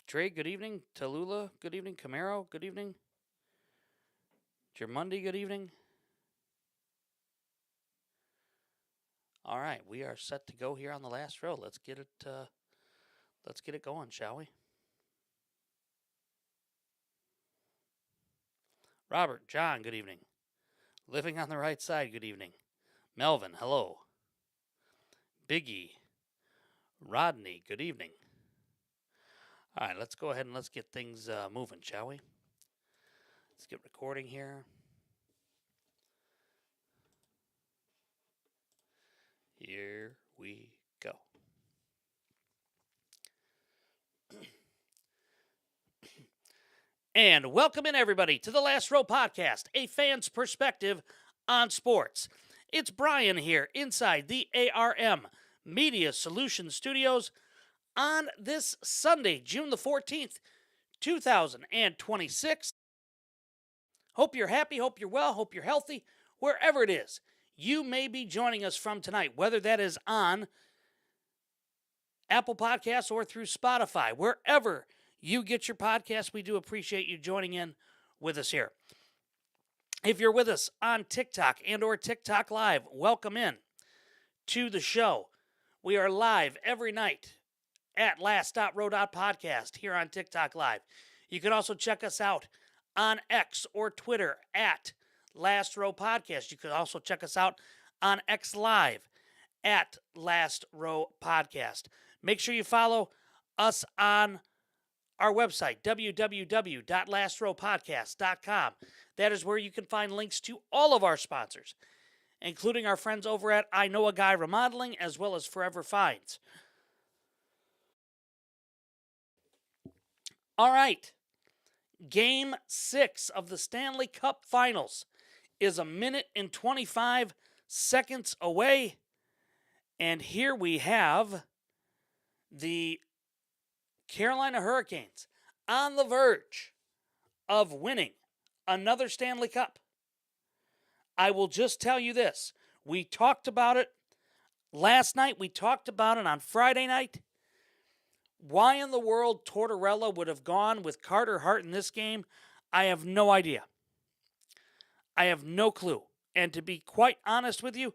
Trey, good evening. Tallulah, good evening. Camaro, good evening. Germundi, good evening. All right, we are set to go here on the last row. Let's get it going, shall we? Robert, John, good evening. Living on the right side, good evening. Melvin, hello. Biggie, Rodney, good evening. All right, let's go ahead and let's get things moving, shall we? Let's get recording here. Here we go. And welcome in, everybody, to the Last Row Podcast, a fan's perspective on sports. It's Brian here inside the ARM Media Solutions Studios on this Sunday, June the 14th, 2026. Hope you're happy, hope you're well, hope you're healthy, wherever it is you may be joining us from tonight, whether that is on Apple Podcasts or through Spotify. Wherever you get your podcasts, we do appreciate you joining in with us here. If you're with us on TikTok and or TikTok Live, welcome in to the show. We are live every night at last.row.podcast here on TikTok Live. You can also check us out on X or Twitter at Last Row Podcast. You can also check us out on X Live at Last Row Podcast. Make sure you follow us on our website, www.lastrowpodcast.com. That is where you can find links to all of our sponsors, including our friends over at I Know a Guy Remodeling, as well as Forever Finds. All right. Game 6 of the Stanley Cup Finals is 1 minute and 25 seconds away. And here we have the Carolina Hurricanes on the verge of winning another Stanley Cup. I will just tell you this. We talked about it last night. We talked about it on Friday night. Why in the world Tortorella would have gone with Carter Hart in this game, I have no idea. I have no clue. And to be quite honest with you,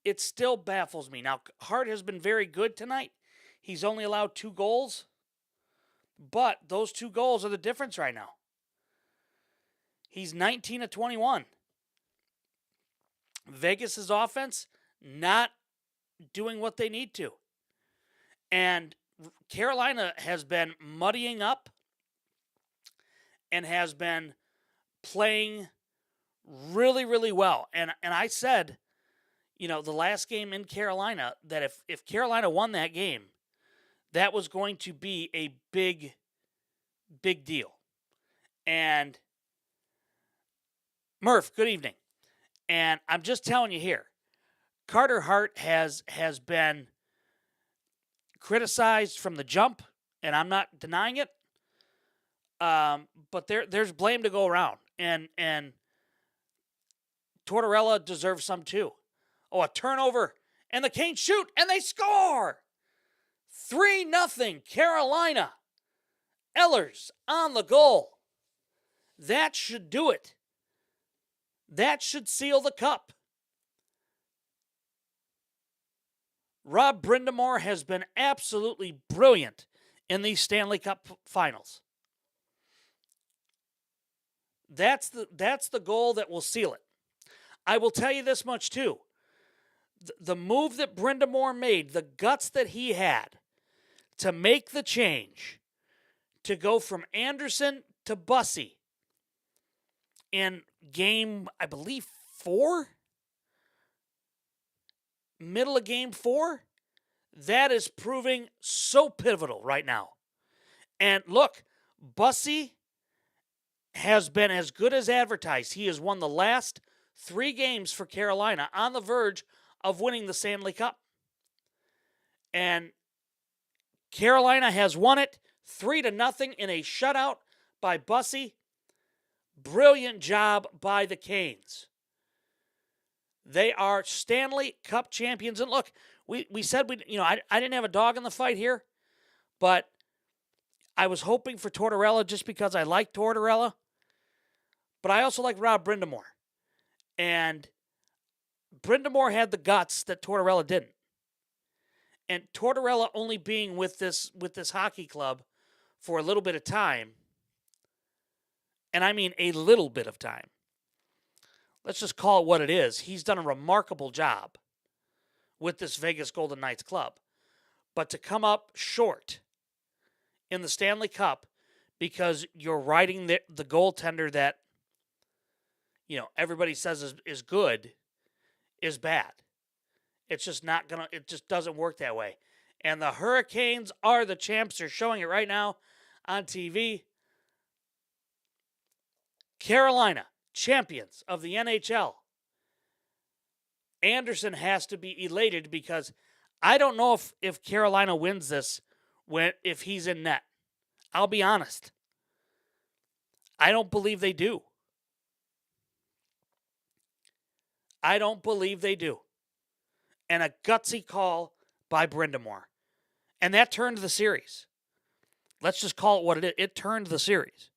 it still baffles me. Now, Hart has been very good tonight. He's only allowed 2 goals. But those 2 goals are the difference right now. He's 19 of 21. Vegas's offense not doing what they need to. And Carolina has been muddying up and has been playing really, really well. And I said, the last game in Carolina, that if Carolina won that game, that was going to be a big, big deal. And Murph, good evening. And I'm just telling you here, Carter Hart has been criticized from the jump, and I'm not denying it. But there's blame to go around, and Tortorella deserves some too. Oh, a turnover, and the Canes shoot, and they score! 3-0 Carolina. Ehlers on the goal. That should do it. That should seal the cup. Rob Brindamore has been absolutely brilliant in these Stanley Cup finals. That's the goal that will seal it. I will tell you this much too. The move that Brindamore made, the guts that he had to make the change, to go from Anderson to Bussey in game, I believe, 4? Middle of game 4, that is proving so pivotal right now. And look, Bussey has been as good as advertised. He has won the last 3 games for Carolina, on the verge of winning the Stanley Cup. And Carolina has won it 3-0 in a shutout by Bussey. Brilliant job by the Canes. They are Stanley Cup champions. And look, we said I didn't have a dog in the fight here, but I was hoping for Tortorella just because I like Tortorella, but I also like Rob Brindamore. And Brindamore had the guts that Tortorella didn't. And Tortorella only being with this hockey club for a little bit of time, and I mean a little bit of time. Let's just call it what it is. He's done a remarkable job with this Vegas Golden Knights club. But to come up short in the Stanley Cup because you're riding the goaltender that, everybody says is good is bad. It's just not going to, it just doesn't work that way. And the Hurricanes are the champs. They're showing it right now on TV. Carolina, champions of the NHL. Anderson has to be elated because I don't know if Carolina wins this if he's in net. I'll be honest. I don't believe they do. I don't believe they do. And a gutsy call by Brindamore. And that turned the series. Let's just call it what it is. It turned the series.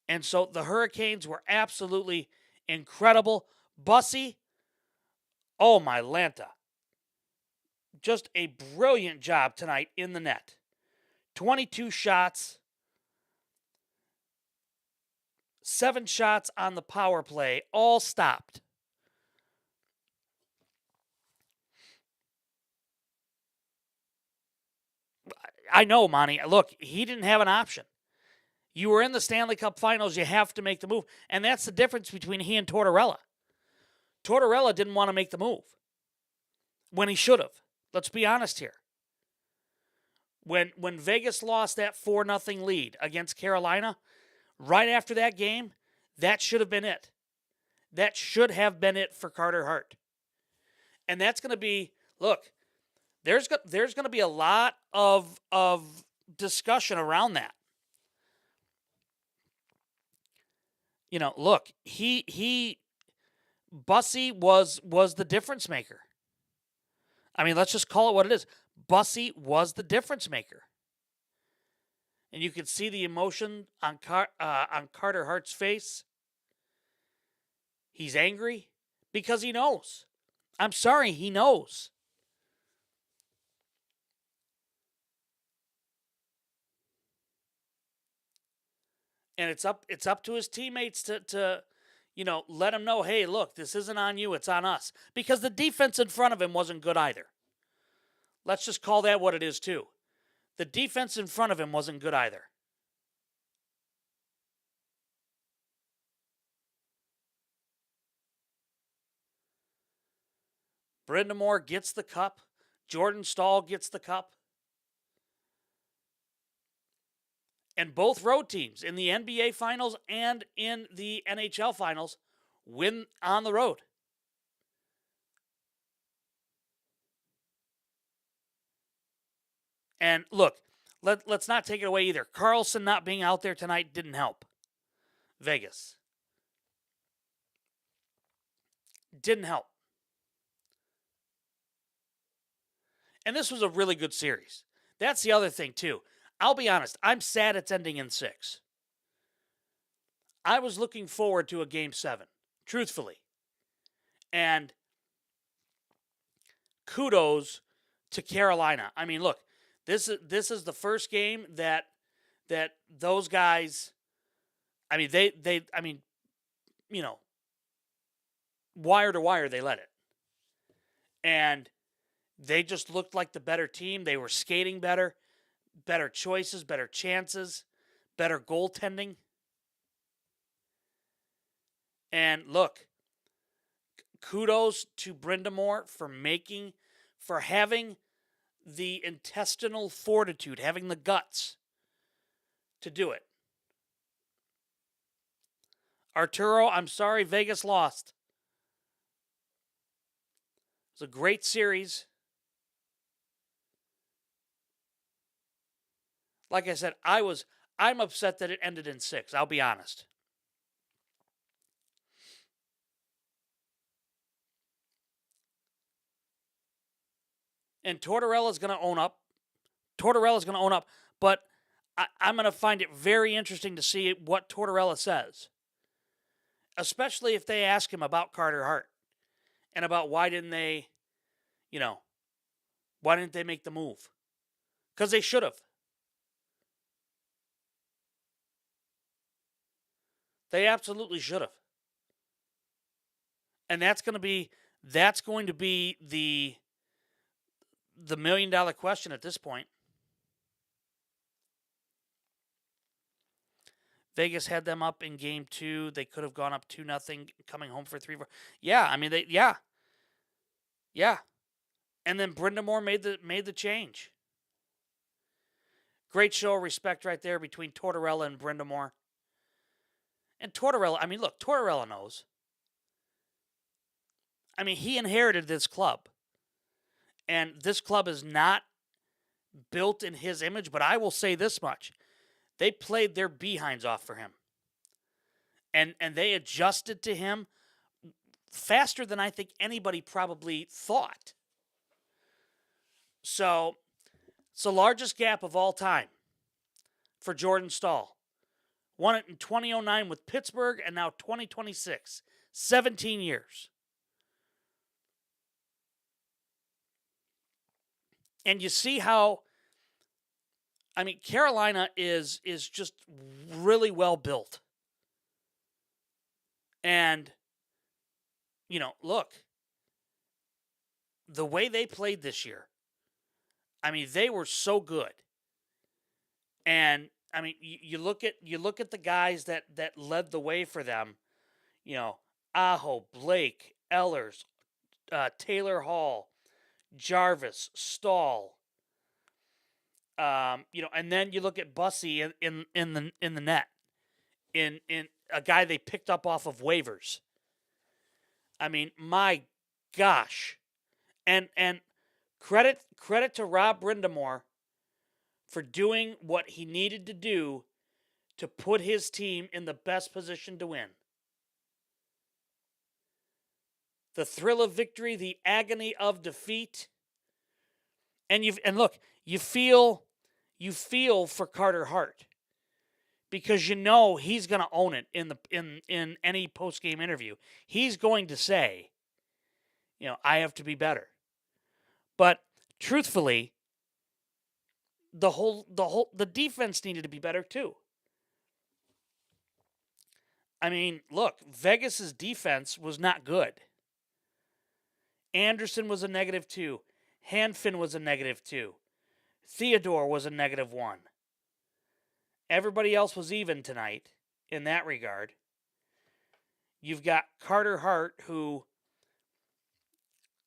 And so the Hurricanes were absolutely incredible. Bussy, oh my Lanta. Just a brilliant job tonight in the net. 22 shots. 7 shots on the power play, all stopped. I know, Monty. Look, he didn't have an option. You were in the Stanley Cup Finals. You have to make the move. And that's the difference between he and Tortorella. Tortorella didn't want to make the move when he should have. Let's be honest here. When Vegas lost that 4-0 lead against Carolina, right after that game, that should have been it. That should have been it for Carter Hart. And that's going to be, look, there's going to be a lot of discussion around that. Look, Bussy was the difference maker. I mean, let's just call it what it is. Bussy was the difference maker. And you can see the emotion on Carter Hart's face. He's angry because he knows. I'm sorry, he knows. And it's up to his teammates to let him know, hey, look, this isn't on you, it's on us. Because the defense in front of him wasn't good either. Let's just call that what it is, too. The defense in front of him wasn't good either. Brindamore gets the cup. Jordan Staal gets the cup. And both road teams in the NBA Finals and in the NHL Finals win on the road. And look, let's not take it away either. Carlson not being out there tonight didn't help Vegas. Didn't help. And this was a really good series. That's the other thing, too. I'll be honest, I'm sad it's ending in 6. I was looking forward to a Game 7, truthfully. And kudos to Carolina. I mean, look, this is the first game that those guys, I mean, they wire to wire, they led it. And they just looked like the better team. They were skating better choices, better chances, better goaltending. And look, kudos to Brindamore for having the intestinal fortitude, having the guts to do it. Arturo, I'm sorry, Vegas lost. It was a great series. Like I said, I'm upset that it ended in 6. I'll be honest. And Tortorella's going to own up. But I'm going to find it very interesting to see what Tortorella says, especially if they ask him about Carter Hart and about why didn't they make the move? Because they should have. They absolutely should have. And that's going to be the $1 million question at this point. Vegas had them up in game 2. They could have gone up 2-0, coming home for 3-4. Yeah, I mean yeah. And then Brindamore made the change. Great show of respect right there between Tortorella and Brindamore. And Tortorella, I mean, look, Tortorella knows. I mean, he inherited this club. And this club is not built in his image, but I will say this much. They played their behinds off for him. And they adjusted to him faster than I think anybody probably thought. So, it's the largest gap of all time for Jordan Staal. Won it in 2009 with Pittsburgh, and now 2026. 17 years. And you see how, I mean, Carolina is just really well built. And, look, the way they played this year, I mean, they were so good. And I mean, you look at the guys that led the way for them. Aho, Blake, Ellers, Taylor Hall, Jarvis, Staal. And then you look at Bussy in the net, in a guy they picked up off of waivers. I mean, my gosh, and credit to Rob Brindamore for doing what he needed to do to put his team in the best position to win. The thrill of victory, the agony of defeat, and look, you feel for Carter Hart because he's going to own it in any post-game interview. He's going to say, I have to be better. But truthfully, the defense needed to be better too. I mean, look, Vegas's defense was not good. Anderson was a -2. Hanfin was a -2. Theodore was a -1. Everybody else was even tonight in that regard. You've got Carter Hart, who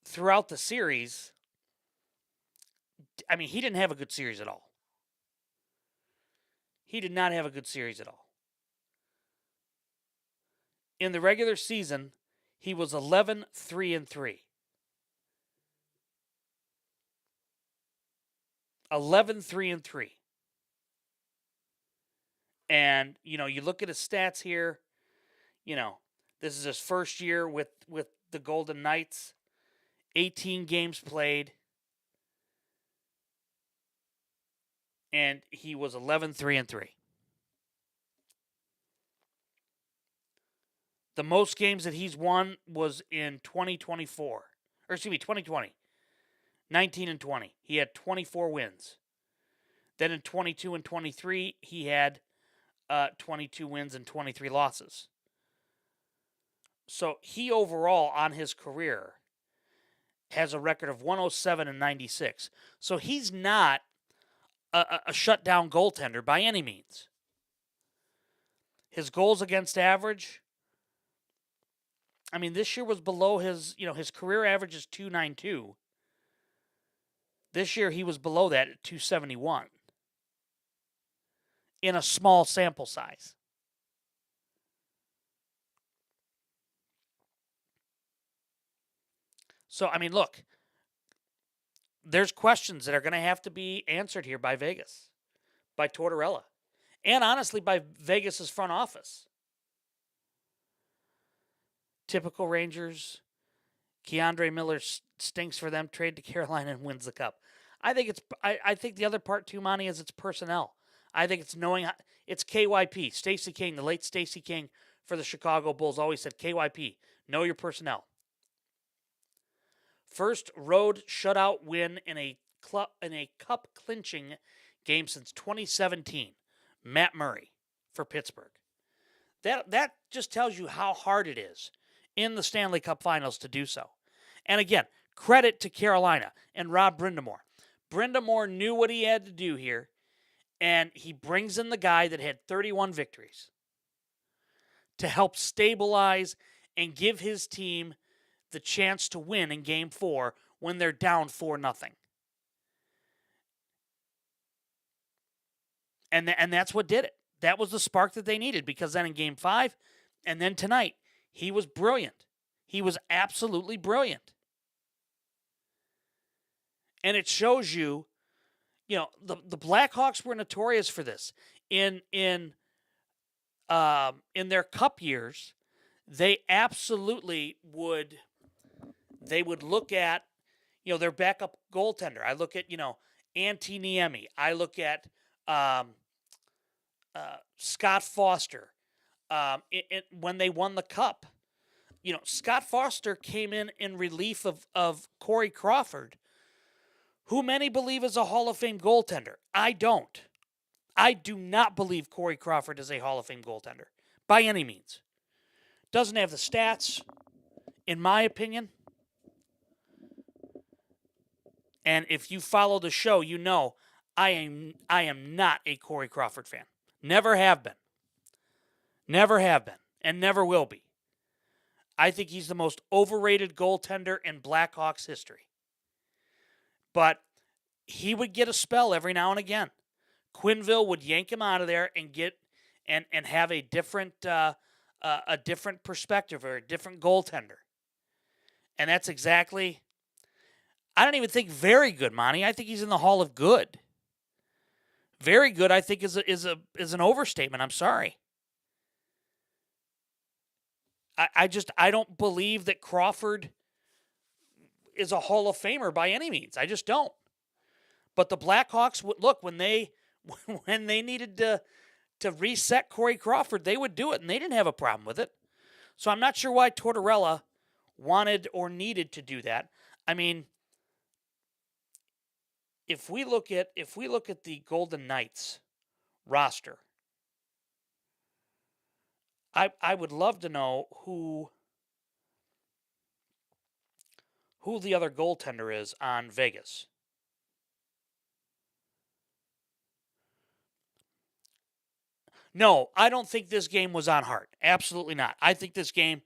throughout the series, I mean, he didn't have a good series at all. He did not have a good series at all. In the regular season, he was 11-3-3. 11-3-3. And, you look at his stats here, this is his first year with the Golden Knights. 18 games played. And he was 11-3-3. The most games that he's won was in 2020. 19-20. He had 24 wins. Then in 22 and 23, he had 22 wins and 23 losses. So he overall on his career has a record of 107 and 96. So he's not a shutdown goaltender by any means. His goals against average, I mean, this year was below his career average is .292. This year he was below that at .271 in a small sample size. So, I mean, look, there's questions that are going to have to be answered here by Vegas, by Tortorella, and honestly by Vegas's front office. Typical Rangers. Keandre Miller stinks for them. Trade to Carolina and wins the cup. I think the other part too, Monty, is it's personnel. I think it's knowing it's KYP. Stacey King, the late Stacey King for the Chicago Bulls, always said KYP, know your personnel. First road shutout win in a cup clinching game since 2017. Matt Murray for Pittsburgh. That just tells you how hard it is in the Stanley Cup Finals to do so. And again, credit to Carolina and Rob Brindamore. Brindamore knew what he had to do here, and he brings in the guy that had 31 victories to help stabilize and give his team the chance to win in Game 4 when they're down 4-0. And that's what did it. That was the spark that they needed, because then in Game 5 and then tonight, he was brilliant. He was absolutely brilliant. And it shows you, the Blackhawks were notorious for this. In their cup years, they absolutely would look at, their backup goaltender. I look at, Antti Niemi. I look at Scott Foster. When they won the cup, Scott Foster came in relief of Corey Crawford, who many believe is a Hall of Fame goaltender. I don't. I do not believe Corey Crawford is a Hall of Fame goaltender, by any means. Doesn't have the stats, in my opinion. And if you follow the show, you know I am not a Corey Crawford fan. Never have been. Never have been, and never will be. I think he's the most overrated goaltender in Blackhawks history. But he would get a spell every now and again. Quenneville would yank him out of there and get and have a different perspective, or a different goaltender. And that's exactly, I don't even think very good, Monty. I think he's in the Hall of Good. Very good, I think, is an overstatement. I'm sorry. I don't believe that Crawford is a Hall of Famer by any means. I just don't. But the Blackhawks, look, when they needed to reset Corey Crawford, they would do it, and they didn't have a problem with it. So I'm not sure why Tortorella wanted or needed to do that. I mean, if we look at the Golden Knights roster, I would love to know who the other goaltender is on Vegas. No, I don't think this game was on Hart. Absolutely not. I think this game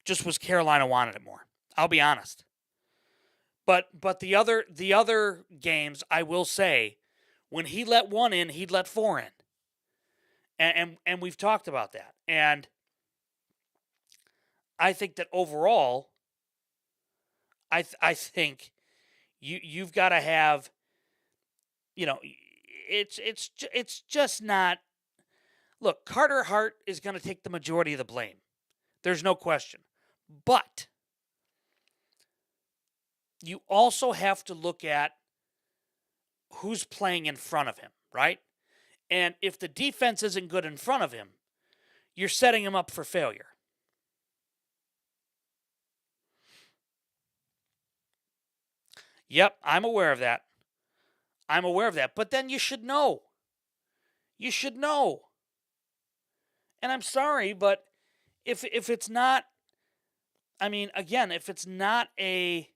just was Carolina wanted it more. I'll be honest. But the other games, I will say, when he let one in, he'd let four in. And we've talked about that. And I think that overall, I think you've got to have, it's just not. Look, Carter Hart is going to take the majority of the blame. There's no question. But you also have to look at who's playing in front of him, right? And if the defense isn't good in front of him, you're setting him up for failure. Yep, I'm aware of that. But then you should know. You should know. And I'm sorry, but if it's not, I mean, again, if it's not I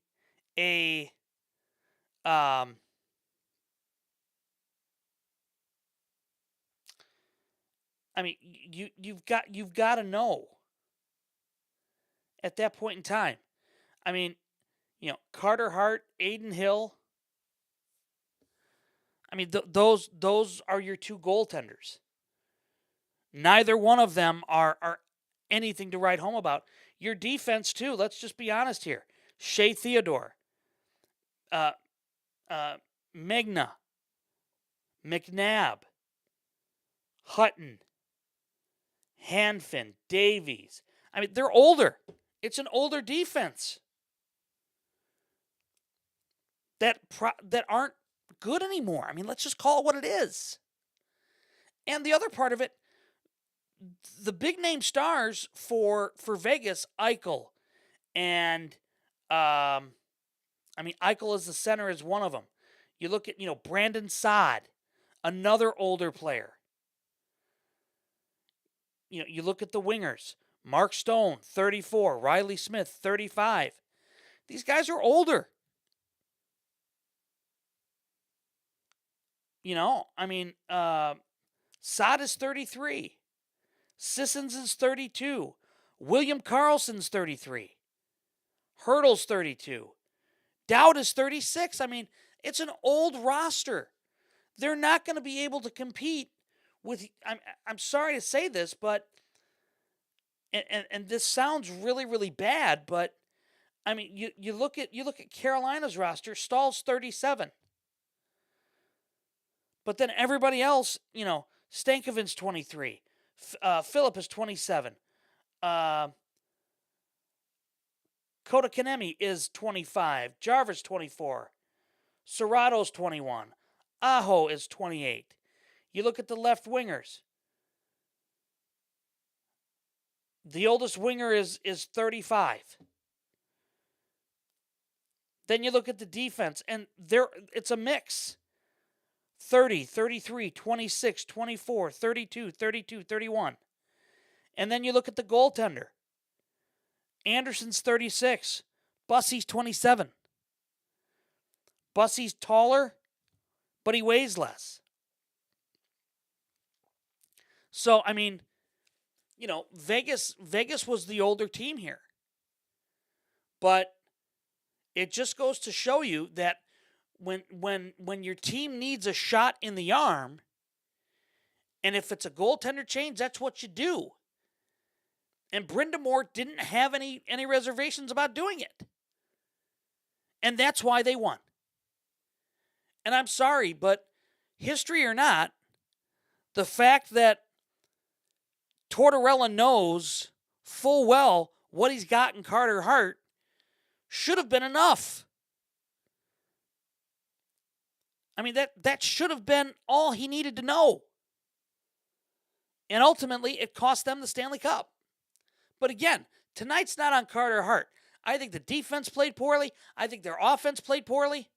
mean, you've got to know at that point in time. I mean, Carter Hart, Aiden Hill. I mean, those are your two goaltenders. Neither one of them are anything to write home about. Your defense, too, let's just be honest here. Shea Theodore, Megna, McNabb, Hutton, Hanfin, Davies. I mean, they're older. It's an older defense that aren't good anymore. I mean, let's just call it what it is. And the other part of it, the big name stars for Vegas, Eichel, and Eichel as the center is one of them. You look at, Brandon Saad, another older player. You look at the wingers. Mark Stone, 34. Riley Smith, 35. These guys are older. Saad is 33. Sissons is 32. William Karlsson's 33. Hurdle's 32. Dowd is 36. It's an old roster. They're not going to be able to compete with, I'm sorry to say this, but, and this sounds really, really bad, but, you look at Carolina's roster, Stahl's 37. But then everybody else, Stankoven's 23. Phillip is 27. Kotkaniemi is 25. Jarvis 24. Serrato's 21. Aho is 28. You look at the left wingers. The oldest winger is 35. Then you look at the defense, and it's a mix. 30, 33, 26, 24, 32, 32, 31. And then you look at the goaltender. Anderson's 36. Bussy's 27. Bussy's taller, but he weighs less. So, Vegas was the older team here. But it just goes to show you that when your team needs a shot in the arm, and if it's a goaltender change, that's what you do. And Brind'Amour didn't have any reservations about doing it. And that's why they won. And I'm sorry, but history or not, the fact that Tortorella knows full well what he's got in Carter Hart should have been enough. That should have been all he needed to know. And ultimately, it cost them the Stanley Cup. But again, tonight's not on Carter Hart. I think the defense played poorly. I think their offense played poorly.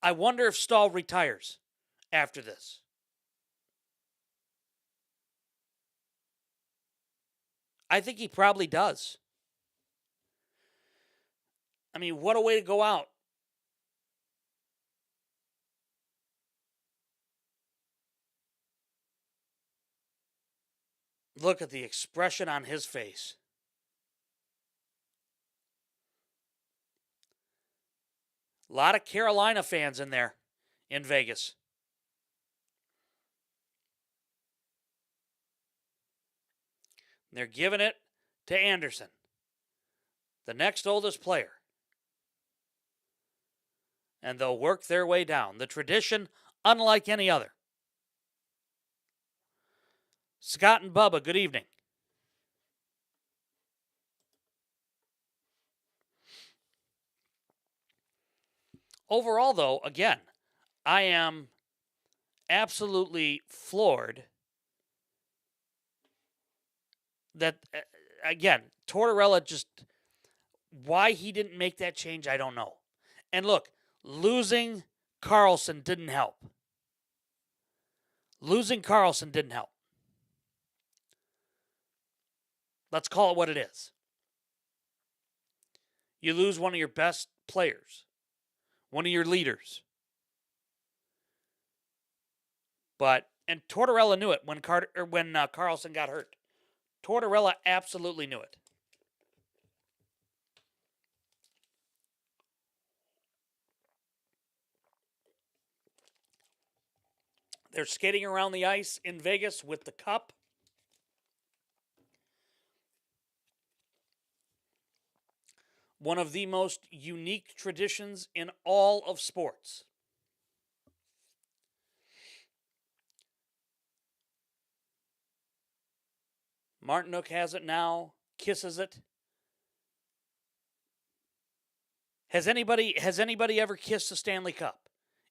I wonder if Stahl retires after this. I think he probably does. What a way to go out. Look at the expression on his face. A lot of Carolina fans in there in Vegas. They're giving it to Anderson, the next oldest player. And they'll work their way down. The tradition, unlike any other. Scott and Bubba, good evening. Overall, though, again, I am absolutely floored that, again, Tortorella just, why he didn't make that change, I don't know. And look, losing Karlsson didn't help. Let's call it what it is. You lose one of your best players, one of your leaders. And Tortorella knew it when Karlsson got hurt. Tortorella absolutely knew it. They're skating around the ice in Vegas with the cup. One of the most unique traditions in all of sports. Martinook has it now, kisses it. Has anybody ever kissed a Stanley Cup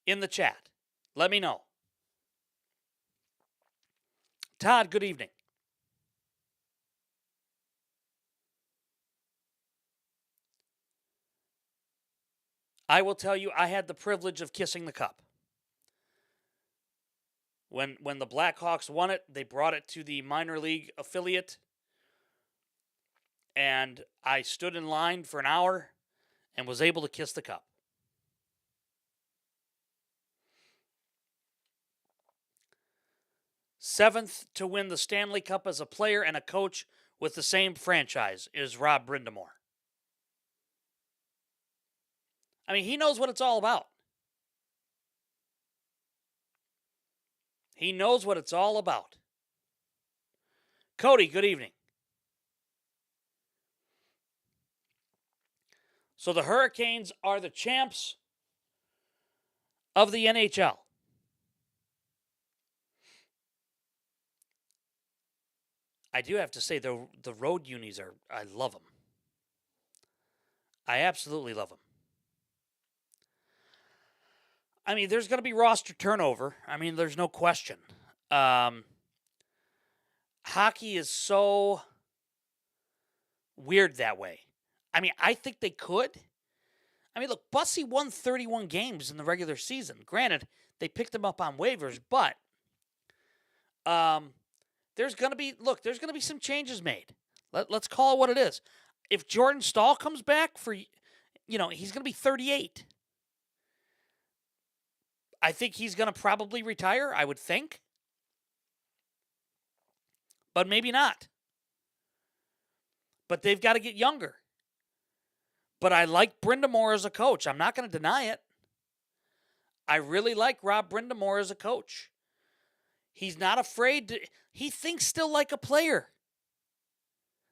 in the chat. Let me know. Todd, good evening. I will tell you, I had the privilege of kissing the cup. When the Blackhawks won it, they brought it to the minor league affiliate, and I stood in line for an hour and was able to kiss the cup. Seventh to win the Stanley Cup as a player and a coach with the same franchise is Rob Brind'Amour. I mean, he knows what it's all about. He knows what it's all about. Cody, good evening. So the Hurricanes are the champs of the NHL. I do have to say, the road unis I love them. I absolutely love them. I mean, there's going to be roster turnover. I mean, there's no question. Hockey is so weird that way. I mean, I think they could. I mean, look, Bussy won 31 games in the regular season. Granted, they picked him up on waivers, but there's going to be some changes made. Let's call it what it is. If Jordan Staal comes back for, he's going to be 38. I think he's going to probably retire, I would think. But maybe not. But they've got to get younger. But I like Brind'Amour as a coach. I'm not going to deny it. I really like Rob Brind'Amour as a coach. He's not afraid to... He thinks still like a player.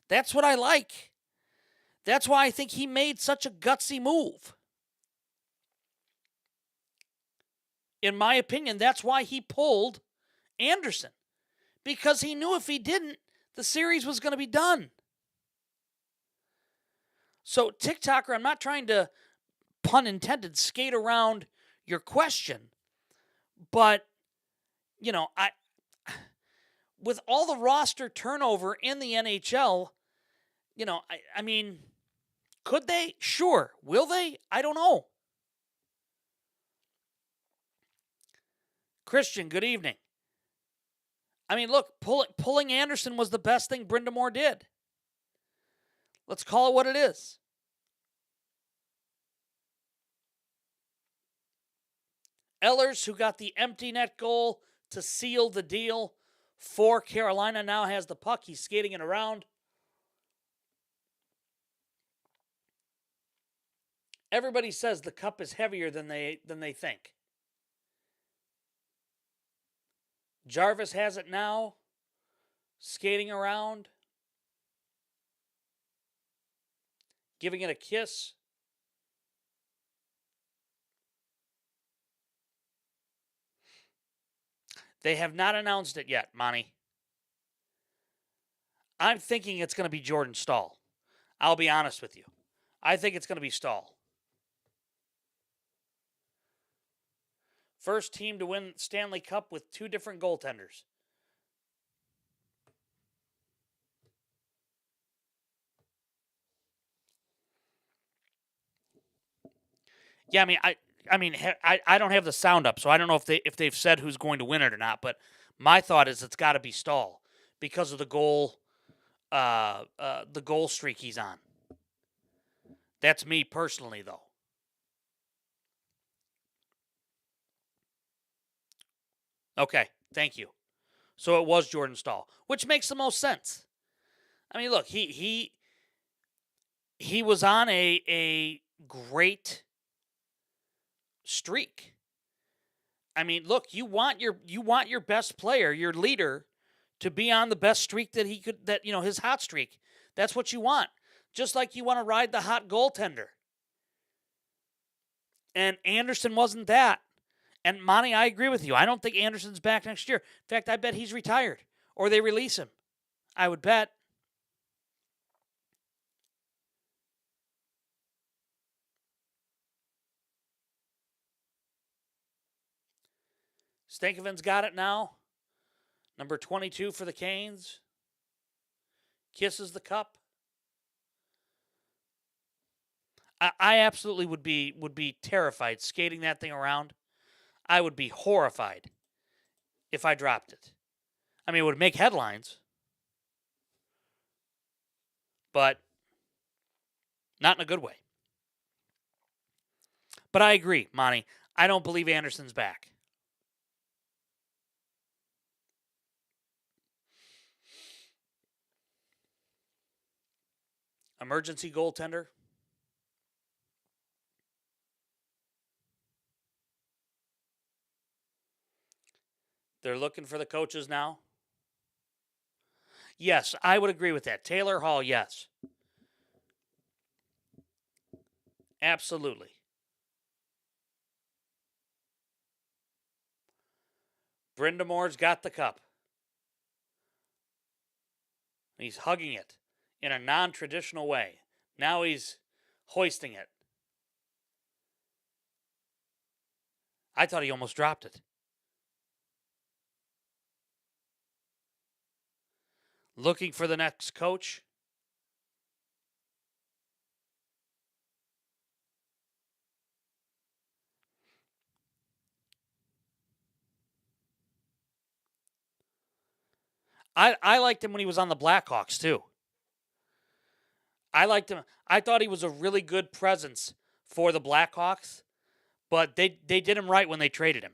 That's what I like. That's why I think he made such a gutsy move. In my opinion, that's why he pulled Anderson. Because he knew if he didn't, the series was going to be done. So, TikToker, I'm not trying to, pun intended, skate around your question. But, with all the roster turnover in the NHL, I mean, could they? Sure. Will they? I don't know. Christian, good evening. I mean, look, pulling Anderson was the best thing Brind'Amour did. Let's call it what it is. Ehlers, who got the empty net goal to seal the deal for Carolina, now has the puck. He's skating it around. Everybody says the cup is heavier than they think. Jarvis has it now, skating around, giving it a kiss. They have not announced it yet, Monty. I'm thinking it's going to be Jordan Staal. I'll be honest with you. I think it's going to be Staal. First team to win Stanley Cup with two different goaltenders. Yeah, I don't have the sound up, so I don't know if they've said who's going to win it or not. But my thought is it's got to be Staal because of the goal streak he's on. That's me personally, though. Okay, thank you. So it was Jordan Staal, which makes the most sense. I mean, look, he was on a great streak. I mean, look, you want your best player, your leader, to be on the best streak that he could, his hot streak. That's what you want. Just like you want to ride the hot goaltender. And Anderson wasn't that. And Monty, I agree with you. I don't think Anderson's back next year. In fact, I bet he's retired. Or they release him. I would bet. Stankoven's got it now. Number 22 for the Canes. Kisses the cup. I absolutely would be terrified skating that thing around. I would be horrified if I dropped it. I mean, it would make headlines, but not in a good way. But I agree, Monty. I don't believe Anderson's back. Emergency goaltender. They're looking for the coaches now. Yes, I would agree with that. Taylor Hall, yes. Absolutely. Brindamore's got the cup. He's hugging it in a non-traditional way. Now he's hoisting it. I thought he almost dropped it. Looking for the next coach. I liked him when he was on the Blackhawks, too. I liked him. I thought he was a really good presence for the Blackhawks, but they did him right when they traded him.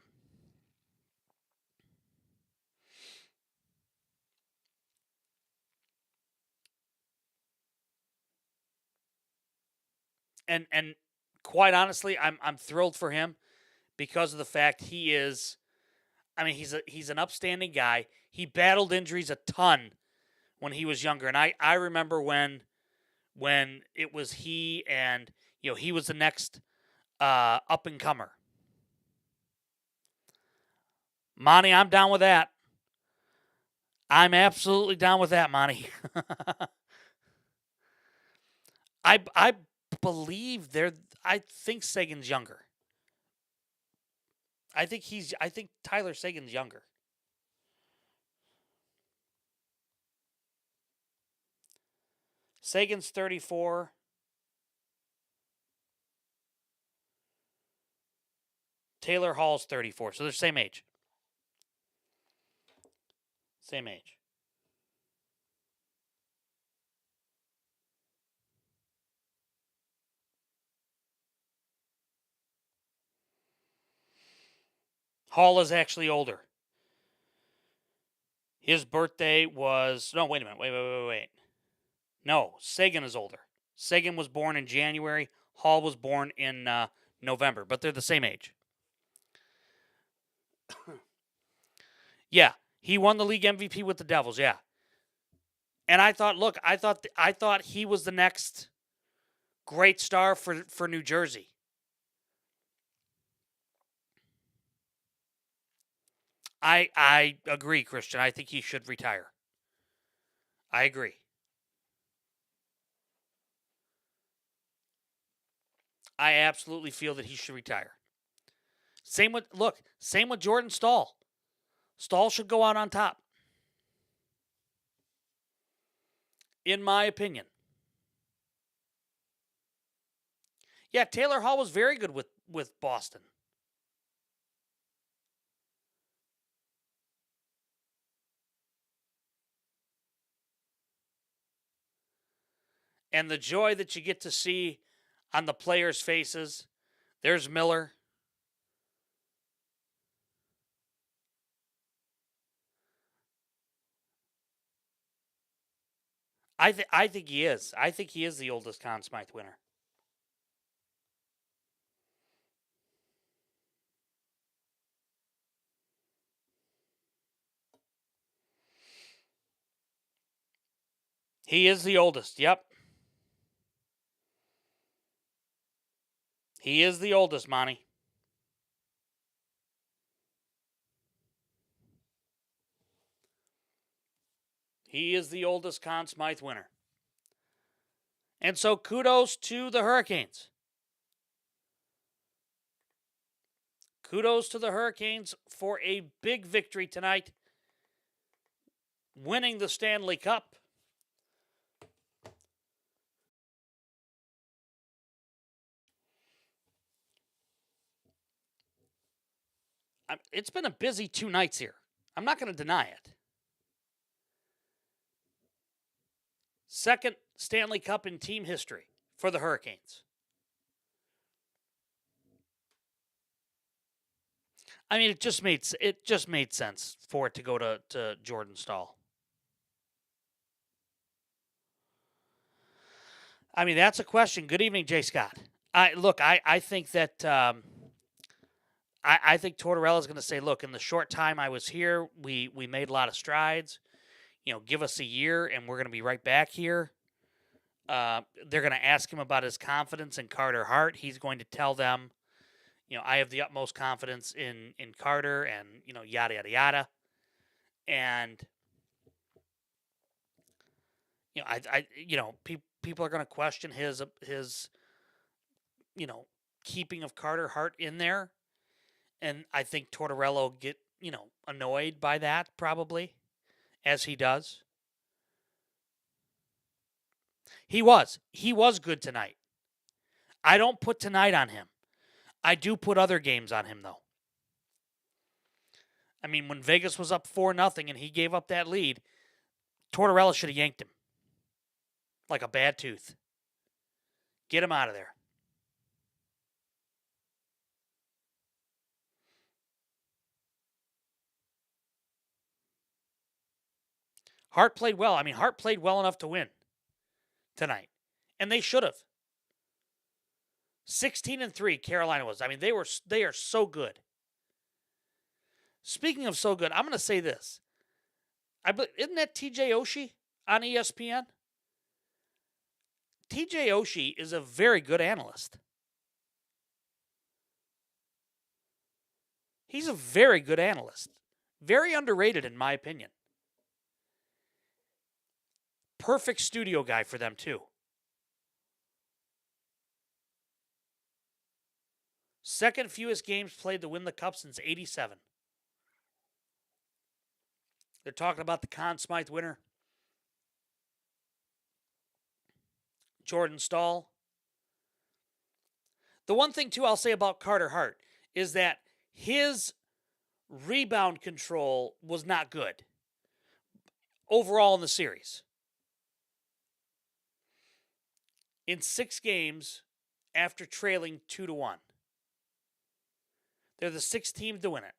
And quite honestly, I'm thrilled for him because of the fact he is. I mean, he's an upstanding guy. He battled injuries a ton when he was younger, and I remember when it was he and he was the next up and comer. Monty, I'm down with that. I'm absolutely down with that, Monty. I believe I think Sagan's younger. I think Tyler Sagan's younger. Sagan's 34. Taylor Hall's 34. So they're same age. Same age. Hall is actually older. His birthday was... No, wait a minute. Wait. No, Sagan is older. Sagan was born in January. Hall was born in November, but they're the same age. Yeah, he won the league MVP with the Devils, yeah. And I thought he was the next great star for New Jersey. I agree, Christian. I think he should retire. I agree. I absolutely feel that he should retire. Same with Jordan Staal. Staal should go out on top. In my opinion. Yeah, Taylor Hall was very good with Boston. And the joy that you get to see on the players' faces. There's Miller. I think he is. I think he is the oldest Conn Smythe winner. He is the oldest, yep. He is the oldest, Monty. He is the oldest Conn Smythe winner. And so kudos to the Hurricanes. kudos to the Hurricanes for a big victory tonight, winning the Stanley Cup. It's been a busy 2 nights here. I'm not going to deny it. Second Stanley Cup in team history for the Hurricanes. I mean, it just made sense for it to go to Jordan Staal. I mean, that's a question. Good evening, Jay Scott. I think that I think Tortorella is going to say, look, in the short time I was here, we made a lot of strides. Give us a year, and we're going to be right back here. They're going to ask him about his confidence in Carter Hart. He's going to tell them, I have the utmost confidence in Carter, and yada yada yada. And people are going to question his keeping of Carter Hart in there. And I think Tortorella will get, annoyed by that probably, as he does. He was good tonight. I don't put tonight on him. I do put other games on him, though. I mean, when Vegas was up 4-0 and he gave up that lead, Tortorella should have yanked him like a bad tooth. Get him out of there. Hart played well. I mean, Hart played well enough to win tonight. And they should have. 16-3, Carolina was. I mean, they are so good. Speaking of so good, I'm going to say this. Isn't that TJ Oshie on ESPN? TJ Oshie is a very good analyst. He's a very good analyst. Very underrated, in my opinion. Perfect studio guy for them, too. Second fewest games played to win the Cup since '87. They're talking about the Conn Smythe winner, Jordan Staal. The one thing, too, I'll say about Carter Hart is that his rebound control was not good overall in the series. In 6 games after trailing 2-1. They're the 6th team to win it.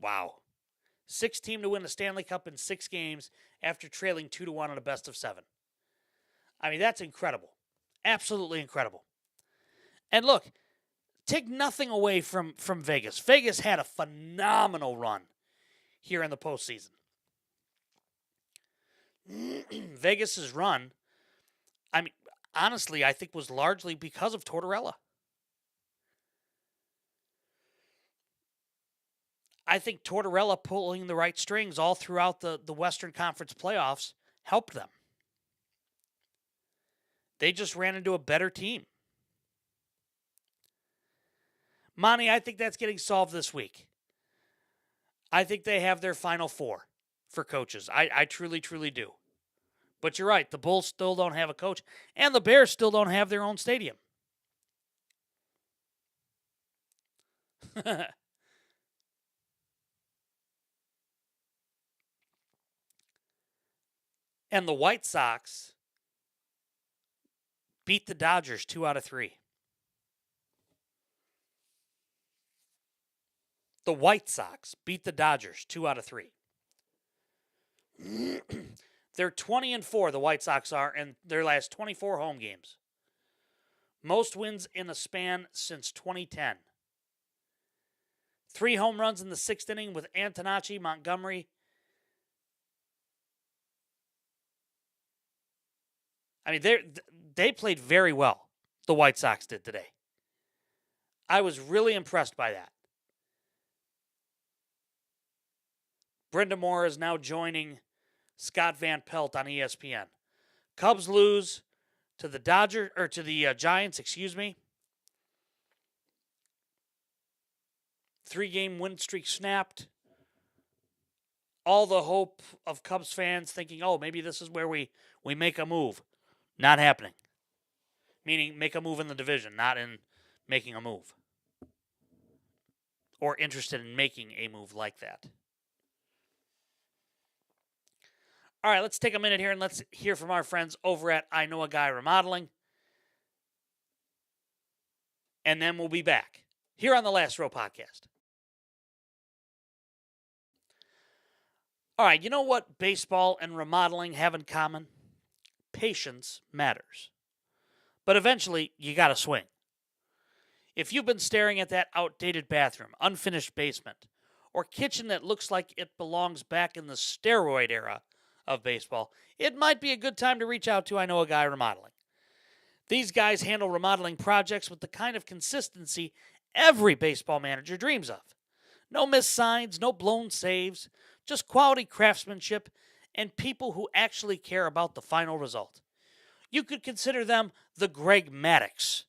Wow. 6th team to win the Stanley Cup in 6 games after trailing 2-1 on a best of 7. I mean, that's incredible. Absolutely incredible. And look, take nothing away from Vegas. Vegas had a phenomenal run here in the postseason. Vegas's run, I mean, honestly, I think was largely because of Tortorella. I think Tortorella pulling the right strings all throughout the Western Conference playoffs helped them. They just ran into a better team. Monty, I think that's getting solved this week. I think they have their final 4 for coaches. I truly, truly do. But you're right. The Bulls still don't have a coach. And the Bears still don't have their own stadium. And the White Sox beat the Dodgers 2 out of 3. The White Sox beat the Dodgers 2 out of 3. They're 20-4, the White Sox are, in their last 24 home games. Most wins in a span since 2010. 3 home runs in the 6th inning with Antonacci, Montgomery. I mean, they played very well, the White Sox did today. I was really impressed by that. Brenda Moore is now joining Scott Van Pelt on ESPN. Cubs lose to the Giants, 3-game win streak snapped. All the hope of Cubs fans thinking, oh, maybe this is where we make a move. Not happening. Meaning make a move in the division, not in making a move. Or interested in making a move like that. All right, let's take a minute here and let's hear from our friends over at I Know a Guy Remodeling. And then we'll be back here on the Last Row Podcast. All right, you know what baseball and remodeling have in common? Patience matters. But eventually, you got to swing. If you've been staring at that outdated bathroom, unfinished basement, or kitchen that looks like it belongs back in the steroid era of baseball, it might be a good time to reach out to I Know a Guy Remodeling. These guys handle remodeling projects with the kind of consistency every baseball manager dreams of. No missed signs, no blown saves, just quality craftsmanship and people who actually care about the final result. You could consider them the Greg Maddux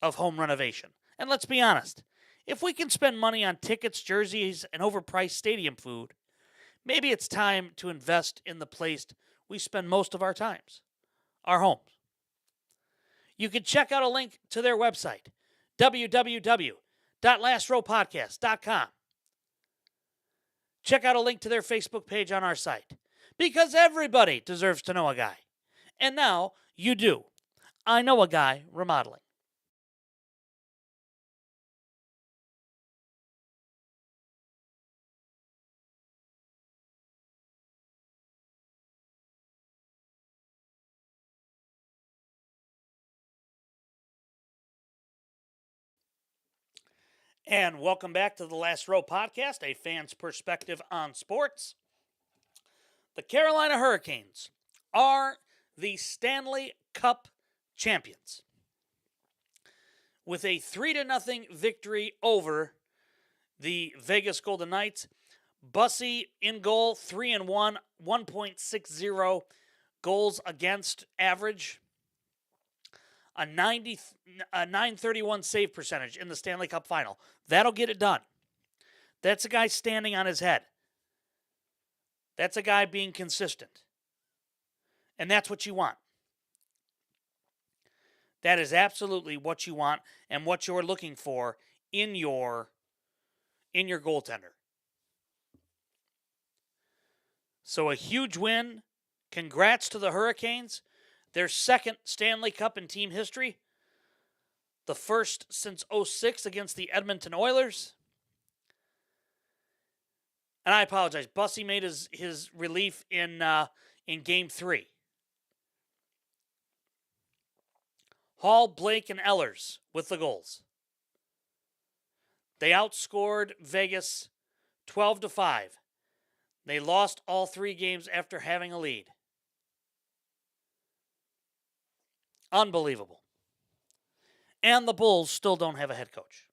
of home renovation. And let's be honest, if we can spend money on tickets, jerseys, and overpriced stadium food, maybe it's time to invest in the place we spend most of our times, our homes. You can check out a link to their website, www.lastrowpodcast.com. Check out a link to their Facebook page on our site, because everybody deserves to know a guy. And now you do. I Know a Guy Remodeling. And welcome back to the Last Row Podcast, a fan's perspective on sports. The Carolina Hurricanes are the Stanley Cup champions with a 3-0 victory over the Vegas Golden Knights. Bussy in goal, 3-1, 1.60 goals against average. A 931 save percentage in the Stanley Cup final. That'll get it done. That's a guy standing on his head. That's a guy being consistent. And that's what you want. That is absolutely what you want and what you're looking for in your goaltender. So a huge win. Congrats to the Hurricanes. Their second Stanley Cup in team history. The first since 2006 against the Edmonton Oilers. And I apologize. Bussy made his relief in Game 3. Hall, Blake, and Ehlers with the goals. They outscored Vegas 12-5. They lost all 3 games after having a lead. Unbelievable. And the Bulls still don't have a head coach.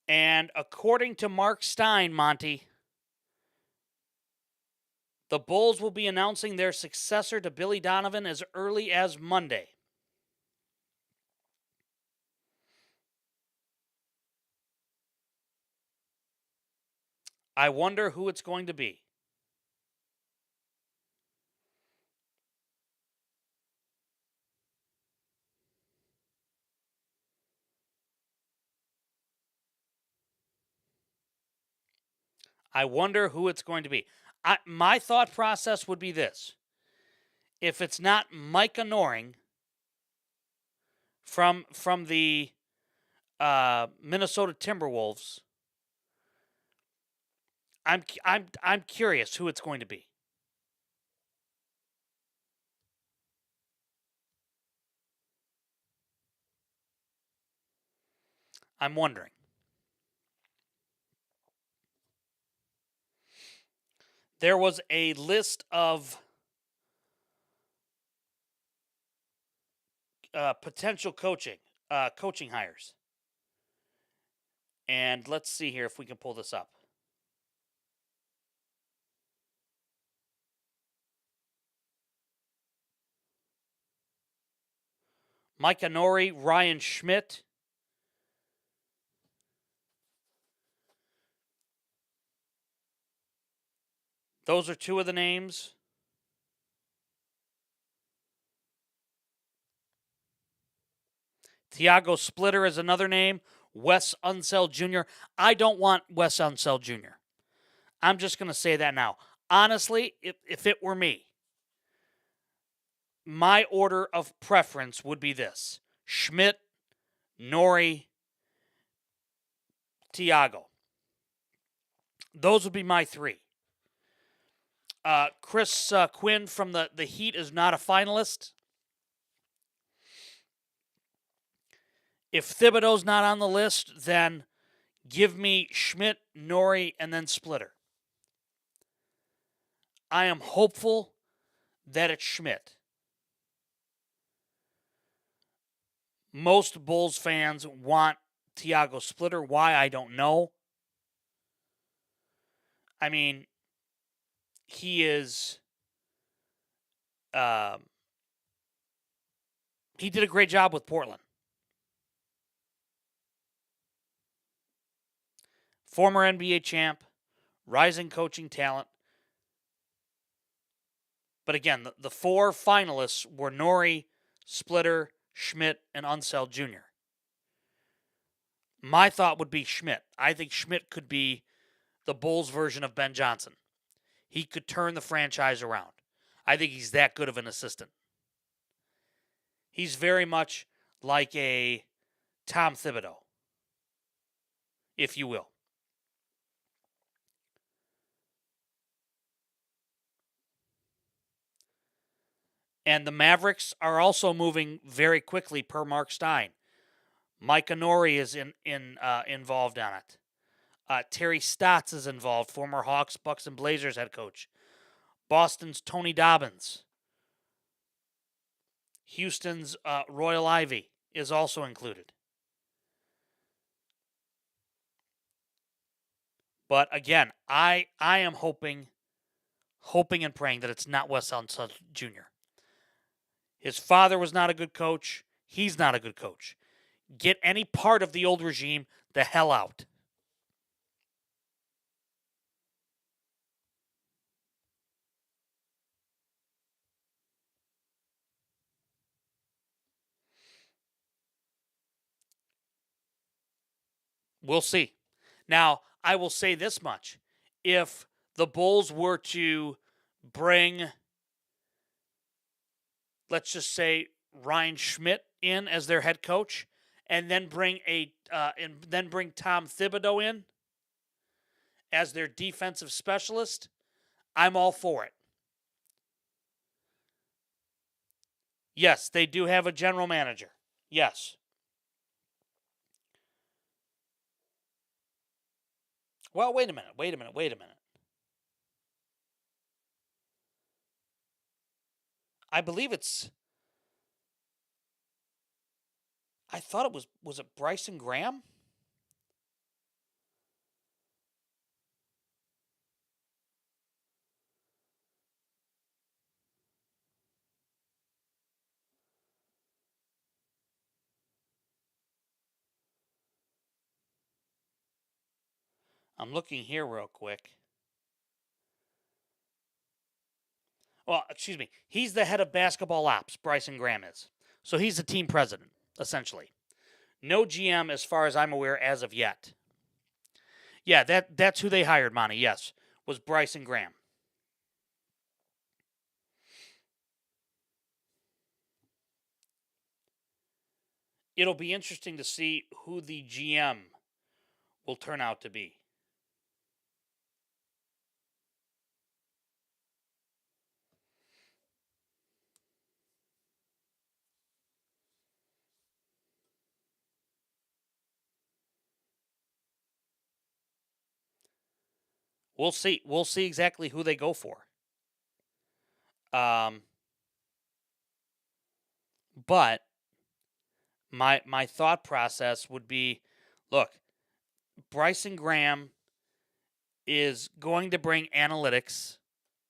And according to Mark Stein, Monty, the Bulls will be announcing their successor to Billy Donovan as early as Monday. I wonder who it's going to be. My thought process would be this. If it's not Micah Noring from the Minnesota Timberwolves, I'm curious who it's going to be. I'm wondering. There was a list of potential coaching coaching hires. And let's see here if we can pull this up. Mike Honori, Ryan Schmidt. Those are two of the names. Tiago Splitter is another name. Wes Unseld Jr. I don't want Wes Unseld Jr. I'm just going to say that now. Honestly, if it were me, my order of preference would be this: Schmidt, Nori, Tiago. Those would be my three. Chris Quinn from the Heat is not a finalist. If Thibodeau's not on the list, then give me Schmidt, Nori, and then Splitter. I am hopeful that it's Schmidt. Most Bulls fans want Tiago Splitter. Why, I don't know. I mean, he is... he did a great job with Portland. Former NBA champ, rising coaching talent. But again, the four finalists were Nori, Splitter, Schmidt, and Unseld Jr. My thought would be Schmidt. I think Schmidt could be the Bulls' version of Ben Johnson. He could turn the franchise around. I think he's that good of an assistant. He's very much like a Tom Thibodeau, if you will. And the Mavericks are also moving very quickly per Mark Stein. Mike Honori is involved on it. Terry Stotts is involved, former Hawks, Bucks, and Blazers head coach. Boston's Tony Dobbins. Houston's Royal Ivey is also included. But again, I am hoping and praying that it's not Wes Unseld Jr. His father was not a good coach. He's not a good coach. Get any part of the old regime the hell out. We'll see. Now, I will say this much. If the Bulls were to bring, let's just say, Ryan Schmidt in as their head coach, and then bring Tom Thibodeau in as their defensive specialist, I'm all for it. Yes, they do have a general manager. Yes. Well, wait a minute. I believe it's... I thought it was it Bryson Graham? I'm looking here real quick. Well, excuse me. He's the head of basketball ops, Bryson Graham is. So he's the team president, essentially. No GM as far as I'm aware as of yet. Yeah, that's who they hired, Monty, yes, was Bryson Graham. It'll be interesting to see who the GM will turn out to be. We'll see. We'll see exactly who they go for. But my thought process would be, look, Bryson Graham is going to bring analytics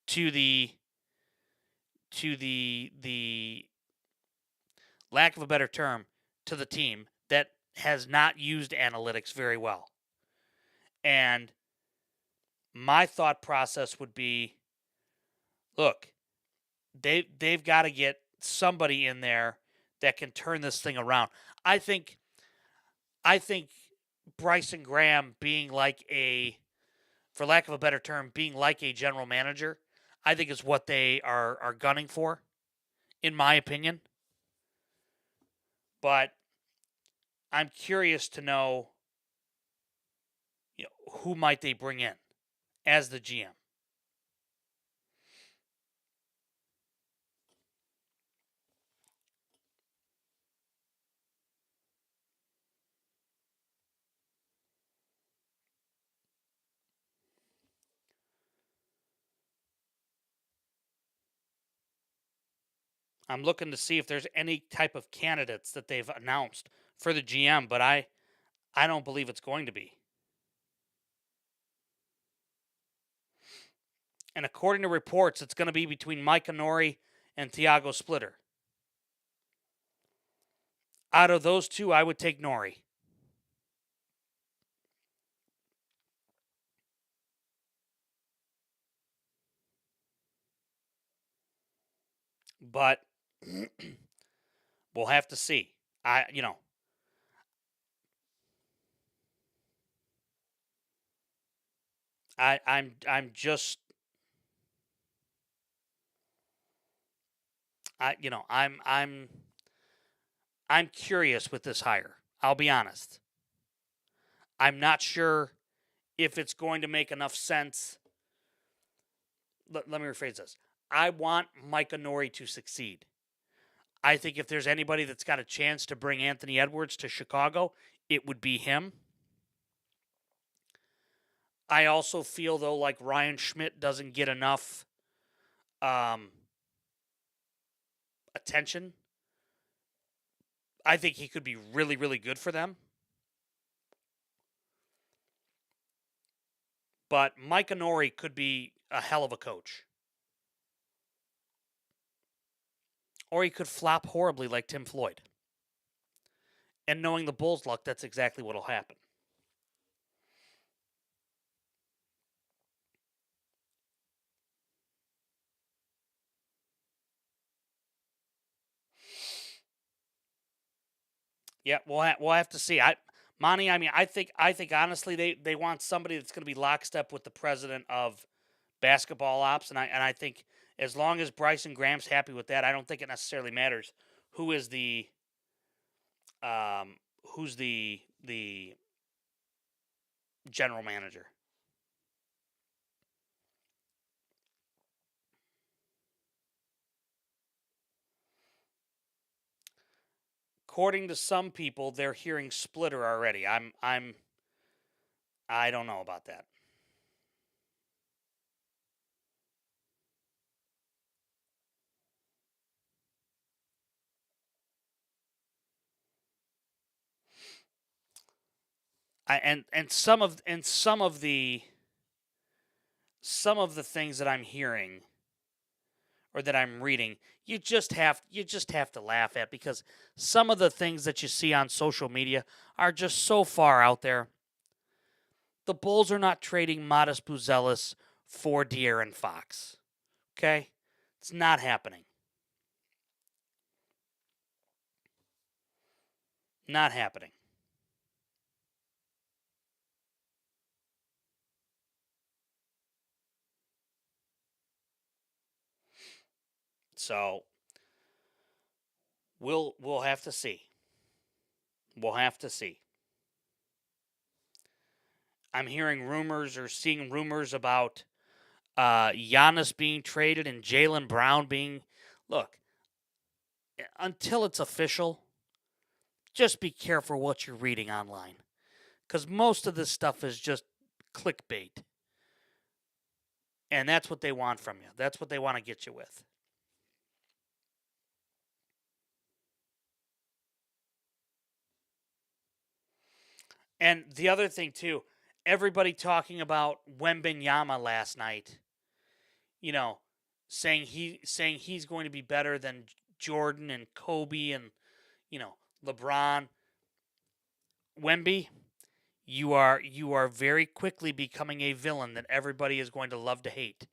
to the lack of a better term, to the team that has not used analytics very well. And my thought process would be, look, they've got to get somebody in there that can turn this thing around. I think Bryson Graham being like a, for lack of a better term, being like a general manager, I think is what they are gunning for, in my opinion. But I'm curious to know, who might they bring in as the GM. I'm looking to see if there's any type of candidates that they've announced for the GM, but I don't believe it's going to be. And according to reports, it's going to be between Mike Nori and Thiago Splitter. Out of those two, I would take Nori. But we'll have to see. I'm just I'm curious with this hire. I'll be honest. I'm not sure if it's going to make enough sense. Let me rephrase this. I want Micah Nori to succeed. I think if there's anybody that's got a chance to bring Anthony Edwards to Chicago, it would be him. I also feel, though, like Ryan Schmidt doesn't get enough attention. I think he could be really, really good for them. But Micah Nori could be a hell of a coach. Or he could flop horribly like Tim Floyd. And knowing the Bulls' luck, that's exactly what will happen. Yeah, we'll have to see. Monty, I think honestly they want somebody that's going to be lockstep with the president of basketball ops, and I think as long as Bryson Graham's happy with that, I don't think it necessarily matters who's the general manager. According to some people, they're hearing Splitter already. I don't know about that. And some of the things that I'm hearing or that I'm reading, you just have to laugh at, because some of the things that you see on social media are just so far out there. The Bulls are not trading Modest Buzelis for De'Aaron Fox. Okay? It's not happening. Not happening. So we'll have to see. We'll have to see. I'm hearing rumors or seeing rumors about Giannis being traded and Jaylen Brown being. Look, until it's official, just be careful what you're reading online, because most of this stuff is just clickbait. And that's what they want from you. That's what they want to get you with. And the other thing too, everybody talking about Wembanyama last night, you know, saying he's going to be better than Jordan and Kobe and, you know, LeBron. Wemby, you are very quickly becoming a villain that everybody is going to love to hate.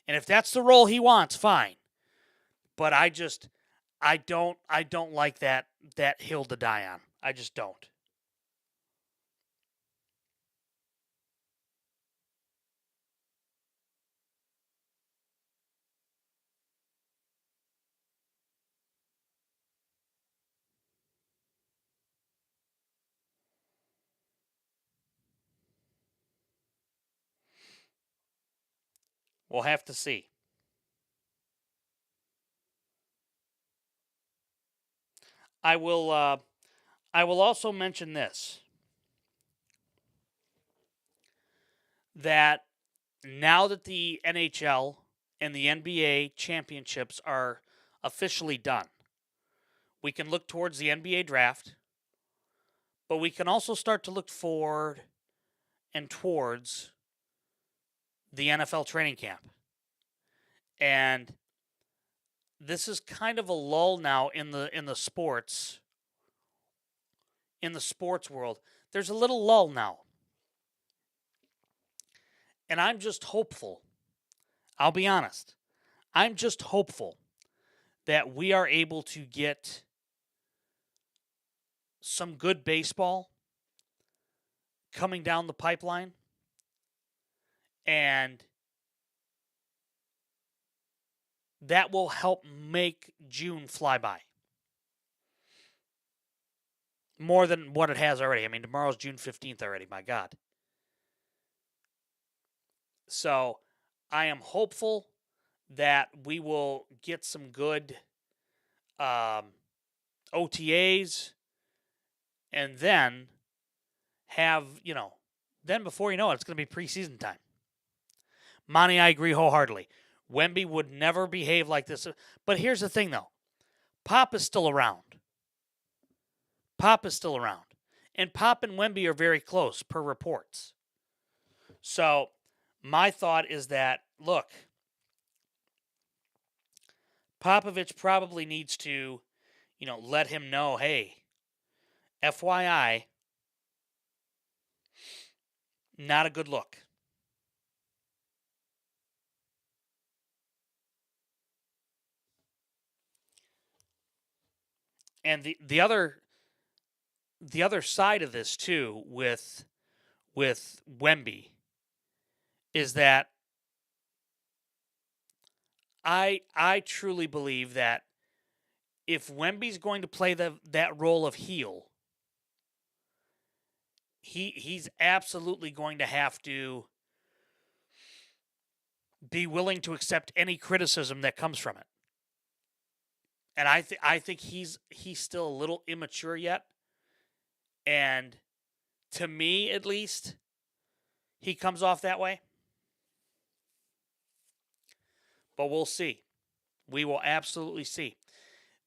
And if that's the role he wants, fine. But I don't like that hill to die on. I just don't. We'll have to see. I will also mention this, that now that the NHL and the NBA championships are officially done, we can look towards the NBA draft, but we can also start to look forward and towards the NFL training camp. And this is kind of a lull now in the sports world. There's a little lull now. And I'm just hopeful. I'll be honest. I'm just hopeful that we are able to get some good baseball coming down the pipeline, and that will help make June fly by more than what it has already. I mean, tomorrow's June 15th already, my God. So I am hopeful that we will get some good OTAs, and then have, then before you know it, it's going to be preseason time. Monty, I agree wholeheartedly. Wemby would never behave like this. But here's the thing, though. Pop is still around. And Pop and Wemby are very close, per reports. So my thought is that, look, Popovich probably needs to, let him know, hey, FYI, not a good look. And the other side of this too with Wemby is that I truly believe that if Wemby's going to play that role of heel, he's absolutely going to have to be willing to accept any criticism that comes from it. And I think he's still a little immature yet. And to me, at least, he comes off that way. But we'll see. We will absolutely see.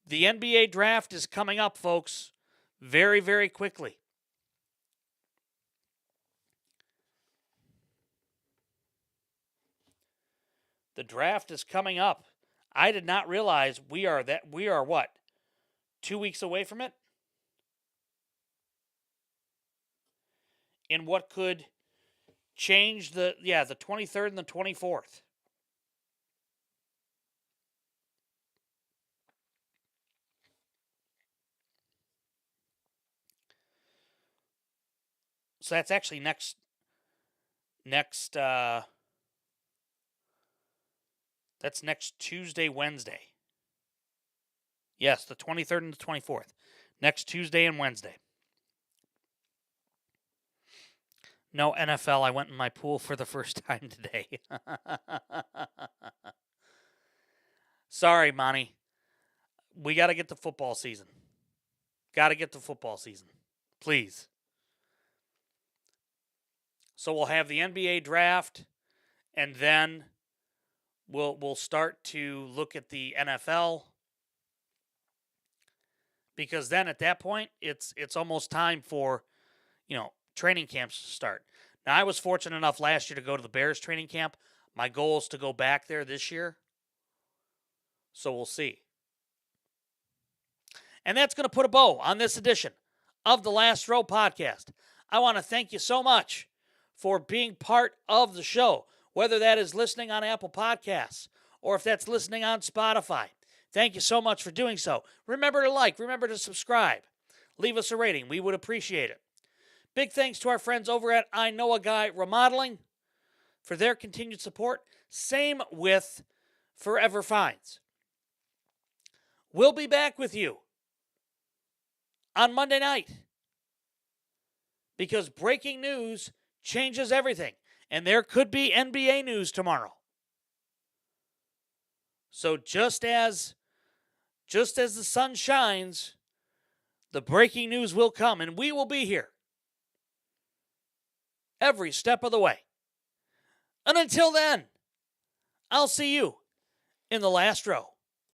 The NBA draft is coming up, folks, very, very quickly. The draft is coming up. I did not realize we are what? 2 weeks away from it? In what could change the 23rd and the 24th. So that's actually next that's next Tuesday, Wednesday. Yes, the 23rd and the 24th. Next Tuesday and Wednesday. No NFL. I went in my pool for the first time today. Sorry, Monty. We got to get to football season. Please. So we'll have the NBA draft, and then we'll start to look at the NFL, because then at that point it's almost time for, training camps start. Now, I was fortunate enough last year to go to the Bears training camp. My goal is to go back there this year. So we'll see. And that's going to put a bow on this edition of the Last Row podcast. I want to thank you so much for being part of the show, whether that is listening on Apple Podcasts or if that's listening on Spotify. Thank you so much for doing so. Remember to like, remember to subscribe. Leave us a rating. We would appreciate it. Big thanks to our friends over at I Know a Guy Remodeling for their continued support. Same with Forever Finds. We'll be back with you on Monday night because breaking news changes everything, and there could be NBA news tomorrow. So just as the sun shines, the breaking news will come, and we will be here every step of the way. And until then, I'll see you in the last row.